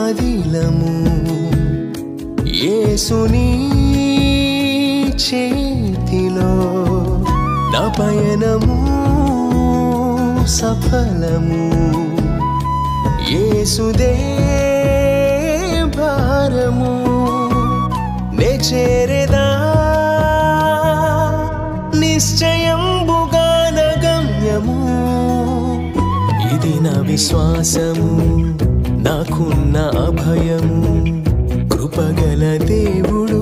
ఆదిలము యేసుని చేతిలో నా పయనము సఫలము యేసుదే భారము నే చేరేదా నిశ్చయంబుగా నా గమ్యము ఇది నా విశ్వాసము నాకున్న అభయము కృపగల దేవుడు